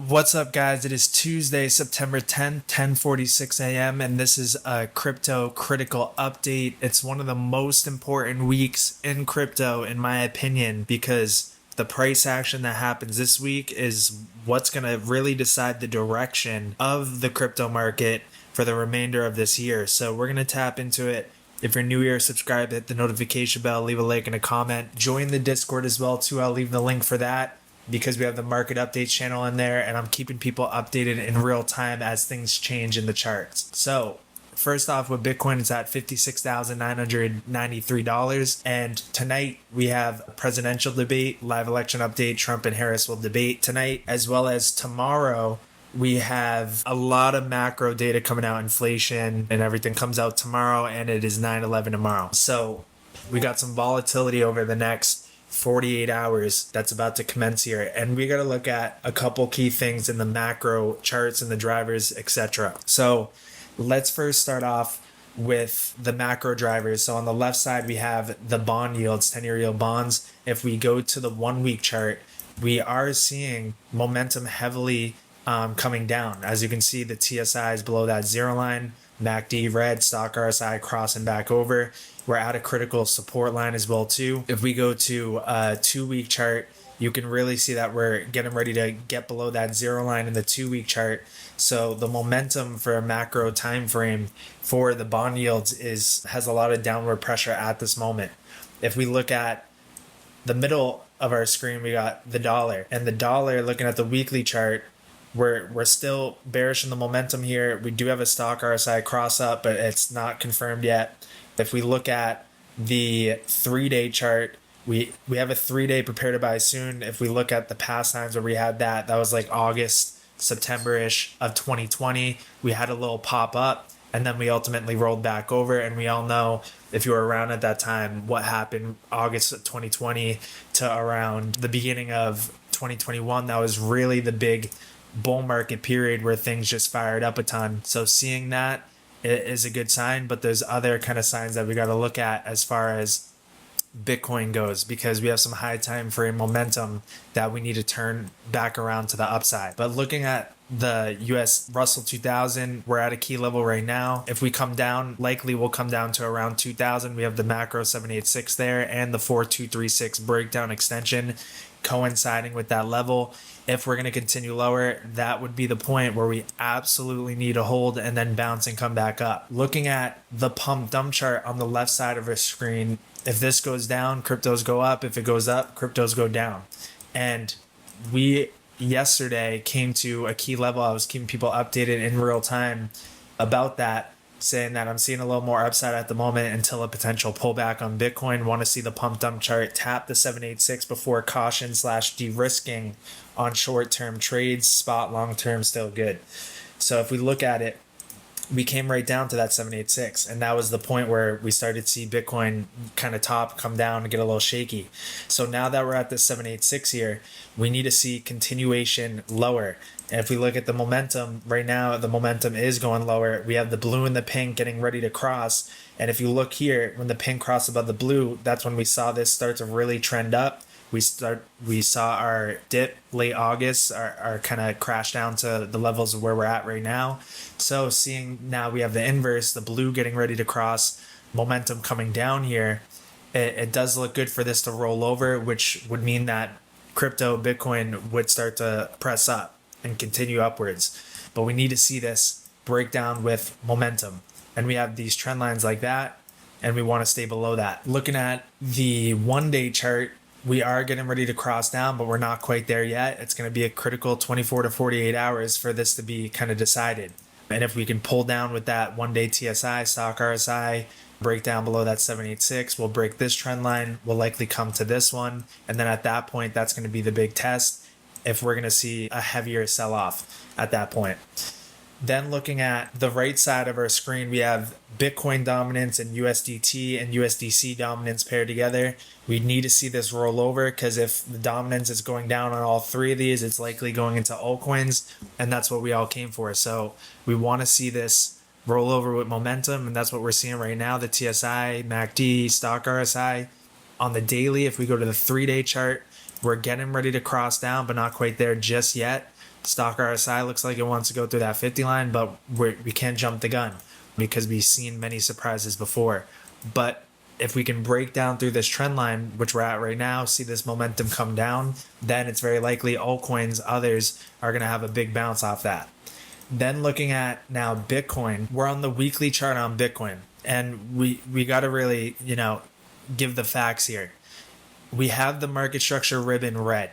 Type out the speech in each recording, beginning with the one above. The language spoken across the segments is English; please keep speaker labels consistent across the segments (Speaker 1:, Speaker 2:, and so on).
Speaker 1: What's up, guys? It is Tuesday, September 10th, 10:46 a.m., and this is a crypto critical update. It's one of the most important weeks in crypto, in my opinion, because the price action that happens this week is what's going to really decide the direction of the crypto market for the remainder of this year. So we're going to tap into it. If you're new here, subscribe, hit the notification bell, leave a like and a comment. Join the Discord as well, too. I'll leave the link for that, because we have the market updates channel in there, and I'm keeping people updated in real time as things change in the charts. So first off, with Bitcoin, it's at $56,993. And tonight we have a presidential debate, live election update. Trump and Harris will debate tonight, as well as tomorrow. We have a lot of macro data coming out, inflation and everything comes out tomorrow, and it is 9/11 tomorrow. So we got some volatility over the next 48 hours that's about to commence here, and we got to look at a couple key things in the macro charts and the drivers, etc. So let's first start off with the macro drivers. So on the left side we have the bond yields, 10-year yield bonds. If we go to the 1 week chart, we are seeing momentum heavily coming down. As you can see, the TSI is below that zero line, MACD red, stock RSI crossing back over. We're at a critical support line as well too. If we go to a 2 week chart, you can really see that we're getting ready to get below that zero line in the 2 week chart. So the momentum for a macro time frame for the bond yields has a lot of downward pressure at this moment. If we look at the middle of our screen, we got the dollar, and the dollar, looking at the weekly chart, we're still bearish in the momentum here. We do have a stock RSI cross up, but it's not confirmed yet. If we look at the 3-day chart, we have a 3-day prepare to buy soon. If we look at the past times where we had that was like August, September-ish of 2020. We had a little pop up, and then we ultimately rolled back over. And we all know, if you were around at that time, what happened August of 2020 to around the beginning of 2021. That was really the big bull market period where things just fired up a ton. So seeing that is a good sign, but there's other kind of signs that we got to look at as far as Bitcoin goes, because we have some high time frame momentum that we need to turn back around to the upside. But looking at the US Russell 2000, we're at a key level right now. If we come down, likely we'll come down to around 2000. We have the macro 786 there and the 4236 breakdown extension coinciding with that level. If we're going to continue lower, that would be the point where we absolutely need a hold and then bounce and come back up. Looking at the pump dump chart on the left side of our screen, if this goes down, cryptos go up. If it goes up, cryptos go down. And we yesterday came to a key level. I was keeping people updated in real time about that, saying that I'm seeing a little more upside at the moment until a potential pullback on Bitcoin. Want to see the pump dump chart tap the 786 before caution / de-risking on short-term trades. Spot long-term still good. So if we look at it, we came right down to that 786, and that was the point where we started to see Bitcoin kind of top, come down, and get a little shaky. So now that we're at the 786 here, we need to see continuation lower. And if we look at the momentum right now, the momentum is going lower. We have the blue and the pink getting ready to cross. And if you look here, when the pink crossed above the blue, that's when we saw this start to really trend up. We saw our dip late August, our kind of crash down to the levels of where we're at right now. So seeing now we have the inverse, the blue getting ready to cross, momentum coming down here. It does look good for this to roll over, which would mean that crypto, Bitcoin, would start to press up and continue upwards. But we need to see this break down with momentum. And we have these trend lines like that, and we want to stay below that. Looking at the 1-day chart, we are getting ready to cross down, but we're not quite there yet. It's going to be a critical 24 to 48 hours for this to be kind of decided. And if we can pull down with that 1-day TSI, stock RSI, break down below that 786, we'll break this trend line. We'll likely come to this one. And then at that point, that's going to be the big test if we're going to see a heavier sell-off at that point. Then looking at the right side of our screen, we have Bitcoin dominance and USDT and USDC dominance paired together. We need to see this roll over, because if the dominance is going down on all three of these, it's likely going into altcoins, and that's what we all came for. So we want to see this roll over with momentum, and that's what we're seeing right now. The TSI, MACD, stock RSI. On the daily, if we go to the 3-day chart, we're getting ready to cross down, but not quite there just yet. Stock RSI looks like it wants to go through that 50 line, but we can't jump the gun because we've seen many surprises before. But if we can break down through this trend line, which we're at right now, see this momentum come down, then it's very likely altcoins, others are going to have a big bounce off that. Then looking at now Bitcoin, we're on the weekly chart on Bitcoin, and we got to really, give the facts here. We have the market structure ribbon red.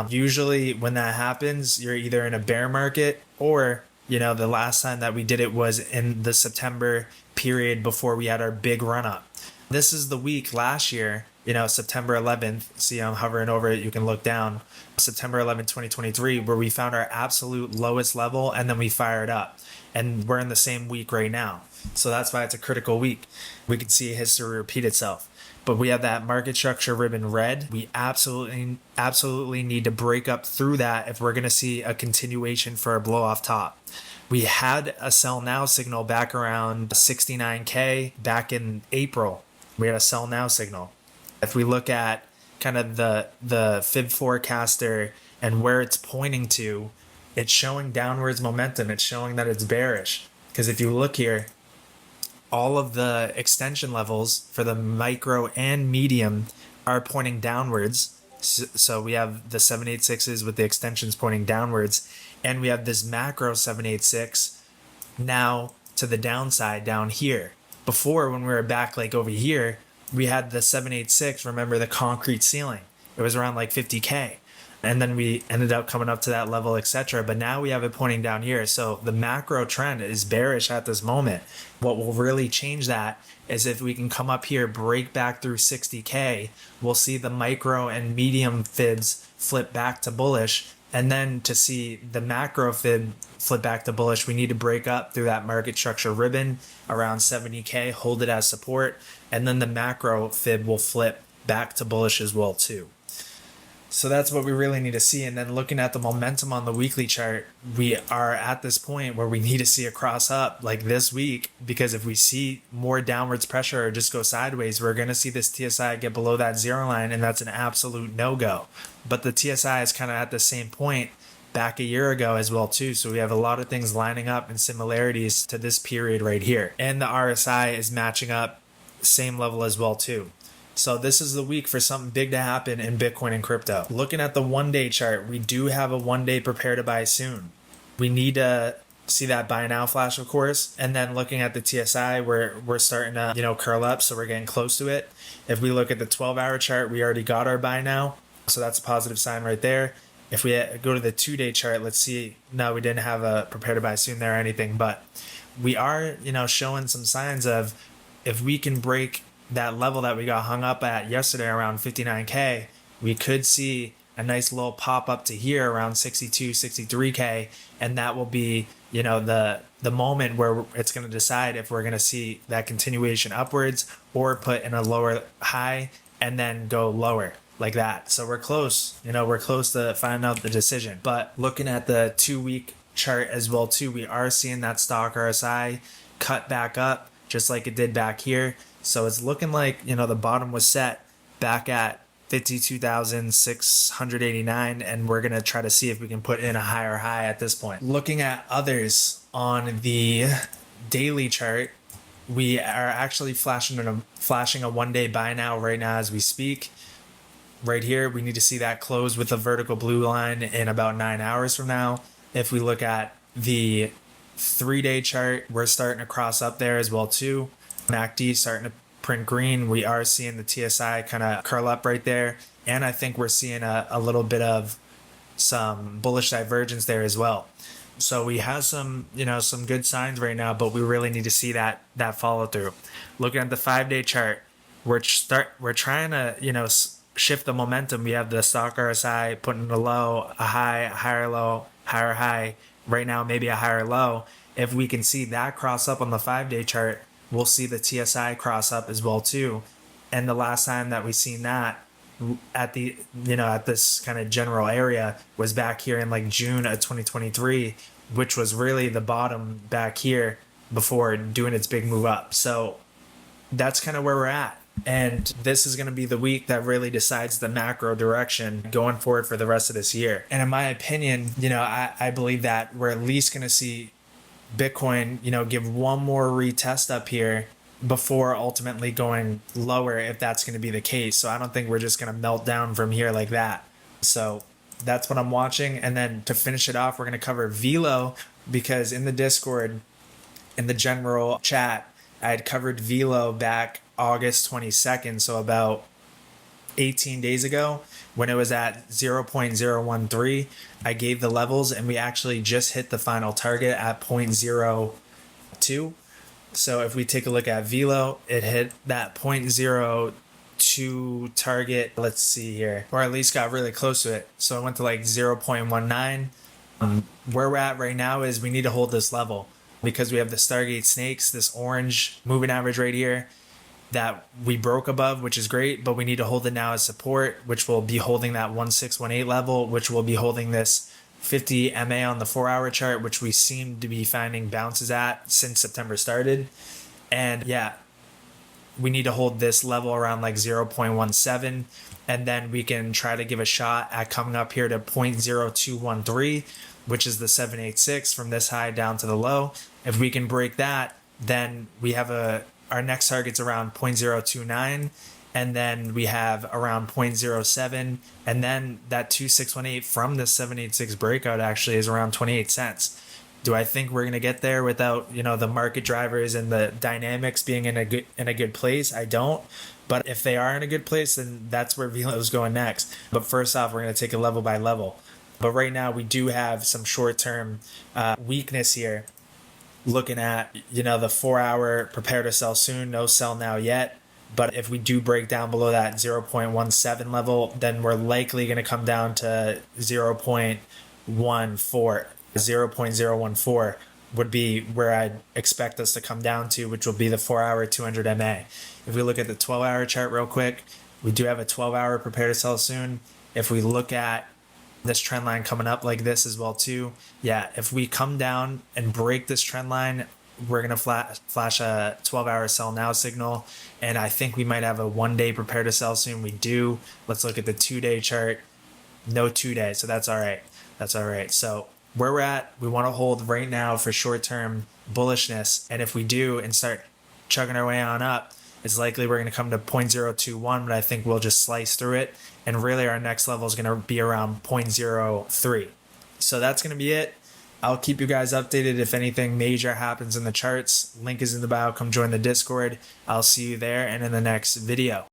Speaker 1: Usually when that happens, you're either in a bear market or, the last time that we did it was in the September period before we had our big run up. This is the week last year, September 11th. See, I'm hovering over it. You can look down. September 11th, 2023, where we found our absolute lowest level and then we fired up. And we're in the same week right now. So that's why it's a critical week. We can see history repeat itself. But we have that market structure ribbon red. We absolutely need to break up through that if we're going to see a continuation for a blow off top. We had a sell now signal back around 69K back in April. We had a sell now signal. If we look at kind of the fib forecaster and where it's pointing to, it's showing downwards momentum. It's showing that it's bearish. Because if you look here, all of the extension levels for the micro and medium are pointing downwards. So we have the 786s with the extensions pointing downwards, and we have this macro 786 now to the downside down here. Before, when we were back like over here, we had the 786, remember the concrete ceiling. It was around like 50K. And then we ended up coming up to that level, etc. But now we have it pointing down here. So the macro trend is bearish at this moment. What will really change that is if we can come up here, break back through 60K, we'll see the micro and medium fibs flip back to bullish. And then to see the macro fib flip back to bullish, we need to break up through that market structure ribbon around 70K, hold it as support. And then the macro fib will flip back to bullish as well too. So that's what we really need to see. And then looking at the momentum on the weekly chart, we are at this point where we need to see a cross up like this week, because if we see more downwards pressure or just go sideways, we're going to see this TSI get below that zero line, and that's an absolute no-go. But the TSI is kind of at the same point back a year ago as well too. So we have a lot of things lining up and similarities to this period right here. And the RSI is matching up same level as well too. So this is the week for something big to happen in Bitcoin and crypto. Looking at the one-day chart, we do have a one-day prepare to buy soon. We need to see that buy now flash, of course. And then looking at the TSI, we're starting to, curl up. So we're getting close to it. If we look at the 12-hour chart, we already got our buy now. So that's a positive sign right there. If we go to the 2-day chart, let's see. No, we didn't have a prepare to buy soon there or anything. But we are, showing some signs of if we can break that level that we got hung up at yesterday around 59K, we could see a nice little pop up to here around 62, 63K. And that will be, the moment where it's going to decide if we're going to see that continuation upwards or put in a lower high and then go lower like that. So we're close, we're close to finding out the decision. But looking at the 2-week chart as well too, we are seeing that stock RSI cut back up just like it did back here. So it's looking like, the bottom was set back at 52,689, and we're going to try to see if we can put in a higher high at this point. Looking at others on the daily chart, we are actually flashing a one-day buy now right now as we speak. Right here, we need to see that close with a vertical blue line in about 9 hours from now. If we look at the 3-day chart, we're starting to cross up there as well too. MACD starting to print green. We are seeing the TSI kind of curl up right there. And I think we're seeing a little bit of some bullish divergence there as well. So we have some good signs right now, but we really need to see that follow through. Looking at the 5-day chart, we're trying to, shift the momentum. We have the stock RSI putting a low, a high, a higher low, higher high. Right now, maybe a higher low. If we can see that cross up on the 5-day chart, we'll see the TSI cross up as well too. And the last time that we seen that at the, at this kind of general area was back here in like June of 2023, which was really the bottom back here before doing its big move up. So that's kind of where we're at. And this is going to be the week that really decides the macro direction going forward for the rest of this year. And in my opinion, I believe that we're at least going to see Bitcoin, give one more retest up here before ultimately going lower, if that's going to be the case. So I don't think we're just going to melt down from here like that. So that's what I'm watching. And then to finish it off, we're going to cover Velo, because in the Discord, in the general chat, I had covered Velo back August 22nd, so about 18 days ago, when it was at 0.013. I gave the levels, and we actually just hit the final target at 0.02. So if we take a look at Velo, it hit that 0.02 target. Let's see here, or at least got really close to it. So it went to like 0.19. Where we're at right now is we need to hold this level, because we have the Stargate snakes, this orange moving average right here that we broke above, which is great, but we need to hold it now as support, which will be holding that 1618 level, which will be holding this 50 MA on the 4-hour chart, which we seem to be finding bounces at since September started. And yeah, we need to hold this level around like 0.17, and then we can try to give a shot at coming up here to 0.0213, which is the 786 from this high down to the low. If we can break that, then we have our next target's around 0.029, and then we have around 0.07, and then that 2618 from the 786 breakout actually is around 28 cents. Do I think we're going to get there without, the market drivers and the dynamics being in a good place? I don't. But if they are in a good place, then that's where Velo is going next. But first off, we're going to take it level by level. But right now we do have some short-term weakness here. Looking at, the 4-hour prepare to sell soon, no sell now yet. But if we do break down below that 0.17 level, then we're likely going to come down to 0.14. 0.014 would be where I'd expect us to come down to, which will be the 4-hour 200 MA. If we look at the 12-hour chart real quick, we do have a 12-hour prepare to sell soon. If we look at this trend line coming up like this as well too, yeah, if we come down and break this trend line, we're going to flash a 12-hour sell now signal, and I think we might have a 1-day prepare to sell soon. We do. Let's look at the 2-day chart. No 2-day, so that's all right. So where we're at, we want to hold right now for short-term bullishness, and if we do and start chugging our way on up, it's likely we're going to come to 0.021, but I think we'll just slice through it, and really our next level is going to be around 0.03. So that's going to be it. I'll keep you guys updated if anything major happens in the charts. Link is in the bio. Come join the Discord. I'll see you there and in the next video.